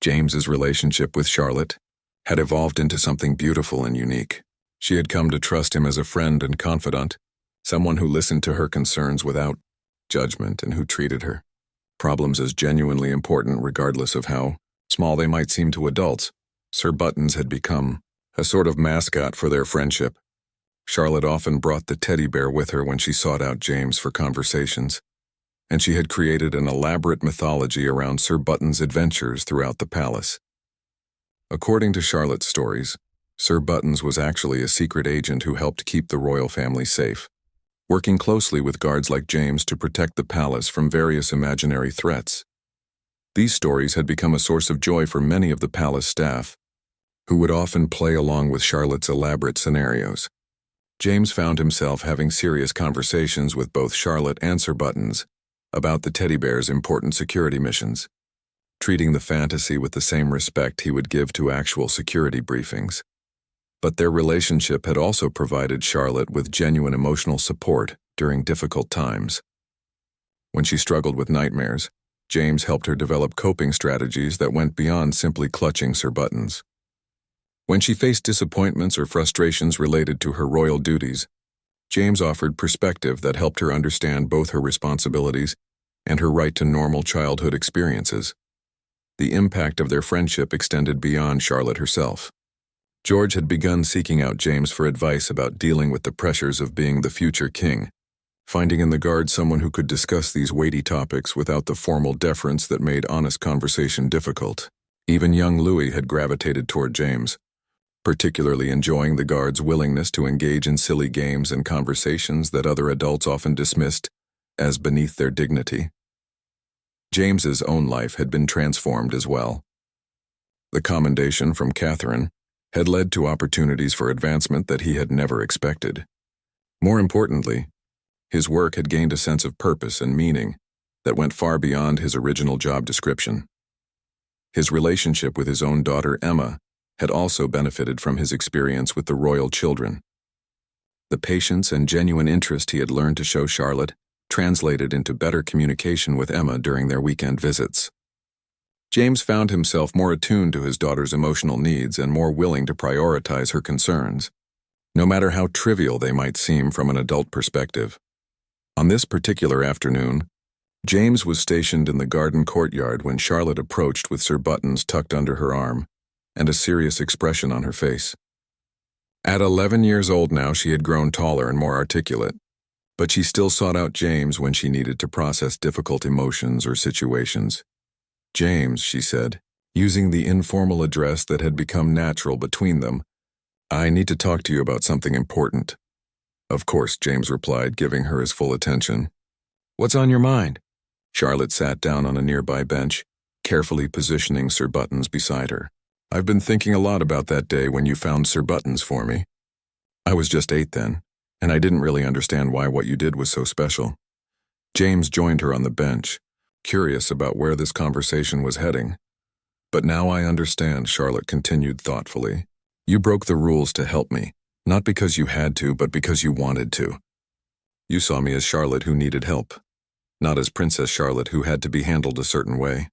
James's relationship with Charlotte had evolved into something beautiful and unique. She had come to trust him as a friend and confidant, someone who listened to her concerns without judgment and who treated her problems as genuinely important regardless of how small they might seem to adults. Sir Buttons had become a sort of mascot for their friendship. Charlotte often brought the teddy bear with her when she sought out James for conversations, and she had created an elaborate mythology around Sir Buttons' adventures throughout the palace. According to Charlotte's stories, Sir Buttons was actually a secret agent who helped keep the royal family safe, working closely with guards like James to protect the palace from various imaginary threats. These stories had become a source of joy for many of the palace staff, who would often play along with Charlotte's elaborate scenarios. James found himself having serious conversations with both Charlotte and Sir Buttons about the teddy bear's important security missions, treating the fantasy with the same respect he would give to actual security briefings. But their relationship had also provided Charlotte with genuine emotional support during difficult times. When she struggled with nightmares, James helped her develop coping strategies that went beyond simply clutching Sir Buttons. When she faced disappointments or frustrations related to her royal duties, James offered perspective that helped her understand both her responsibilities and her right to normal childhood experiences. The impact of their friendship extended beyond Charlotte herself. George had begun seeking out James for advice about dealing with the pressures of being the future king, finding in the guard someone who could discuss these weighty topics without the formal deference that made honest conversation difficult. Even young Louis had gravitated toward James, particularly enjoying the guard's willingness to engage in silly games and conversations that other adults often dismissed as beneath their dignity. James's own life had been transformed as well. The commendation from Catherine had led to opportunities for advancement that he had never expected. More importantly, his work had gained a sense of purpose and meaning that went far beyond his original job description. His relationship with his own daughter Emma had also benefited from his experience with the royal children. The patience and genuine interest he had learned to show Charlotte translated into better communication with Emma during their weekend visits. James found himself more attuned to his daughter's emotional needs and more willing to prioritize her concerns, no matter how trivial they might seem from an adult perspective. On this particular afternoon, James was stationed in the garden courtyard when Charlotte approached with Sir Buttons tucked under her arm and a serious expression on her face. At 11 years old now, she had grown taller and more articulate, but she still sought out James when she needed to process difficult emotions or situations. "James," she said, using the informal address that had become natural between them, "I need to talk to you about something important." "Of course," James replied, giving her his full attention. "What's on your mind?" Charlotte sat down on a nearby bench, carefully positioning Sir Buttons beside her. I've been thinking a lot about that day when you found Sir Buttons for me. I was just 8 then, and I didn't really understand why what you did was so special. James joined her on the bench, curious about where this conversation was heading. But now I understand, Charlotte continued thoughtfully. You broke the rules to help me, not because you had to, but because you wanted to. You saw me as Charlotte who needed help, not as Princess Charlotte who had to be handled a certain way.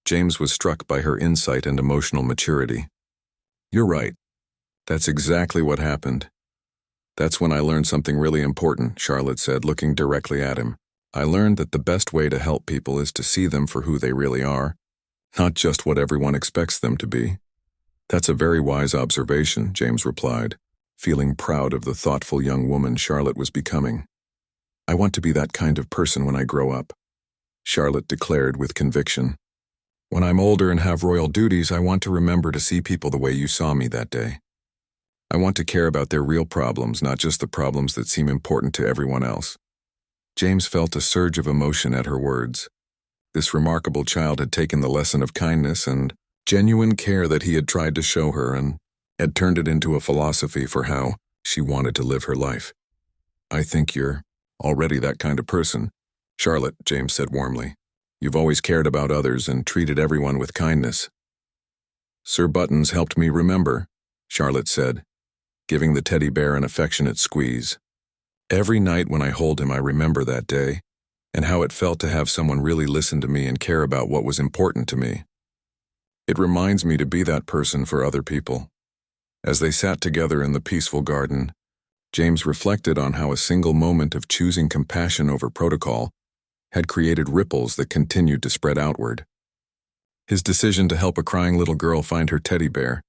James was struck by her insight and emotional maturity. You're right. That's exactly what happened. That's when I learned something really important, Charlotte said, looking directly at him. I learned that the best way to help people is to see them for who they really are, not just what everyone expects them to be. That's a very wise observation, James replied, feeling proud of the thoughtful young woman Charlotte was becoming. I want to be that kind of person when I grow up, Charlotte declared with conviction. When I'm older and have royal duties, I want to remember to see people the way you saw me that day. I want to care about their real problems, not just the problems that seem important to everyone else. James felt a surge of emotion at her words. This remarkable child had taken the lesson of kindness and genuine care that he had tried to show her and had turned it into a philosophy for how she wanted to live her life. I think you're already that kind of person, Charlotte, James said warmly. You've always cared about others and treated everyone with kindness. Sir Buttons helped me remember, Charlotte said, giving the teddy bear an affectionate squeeze. Every night when I hold him, I remember that day and how it felt to have someone really listen to me and care about what was important to me. It reminds me to be that person for other people. As they sat together in the peaceful garden, James reflected on how a single moment of choosing compassion over protocol had created ripples that continued to spread outward. His decision to help a crying little girl find her teddy bear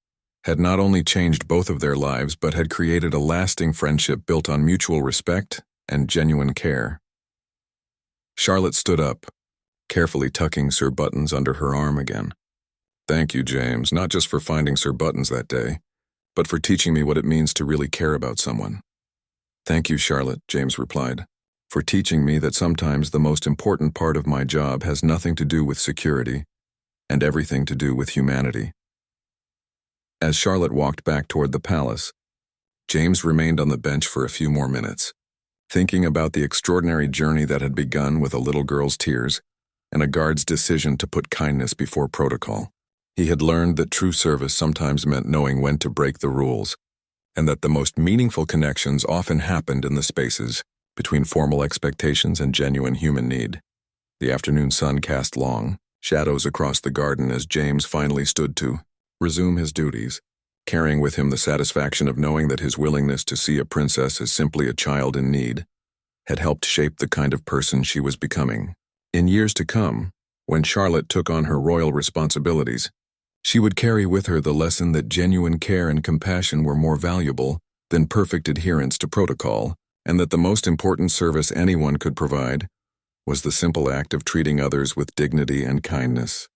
had not only changed both of their lives, but had created a lasting friendship built on mutual respect and genuine care. Charlotte stood up, carefully tucking Sir Buttons under her arm again. Thank you, James, not just for finding Sir Buttons that day, but for teaching me what it means to really care about someone. Thank you, Charlotte, James replied, for teaching me that sometimes the most important part of my job has nothing to do with security and everything to do with humanity. As Charlotte walked back toward the palace, James remained on the bench for a few more minutes, thinking about the extraordinary journey that had begun with a little girl's tears and a guard's decision to put kindness before protocol. He had learned that true service sometimes meant knowing when to break the rules, and that the most meaningful connections often happened in the spaces between formal expectations and genuine human need. The afternoon sun cast long shadows across the garden as James finally stood to resume his duties, carrying with him the satisfaction of knowing that his willingness to see a princess as simply a child in need had helped shape the kind of person she was becoming. In years to come, when Charlotte took on her royal responsibilities, she would carry with her the lesson that genuine care and compassion were more valuable than perfect adherence to protocol, and that the most important service anyone could provide was the simple act of treating others with dignity and kindness.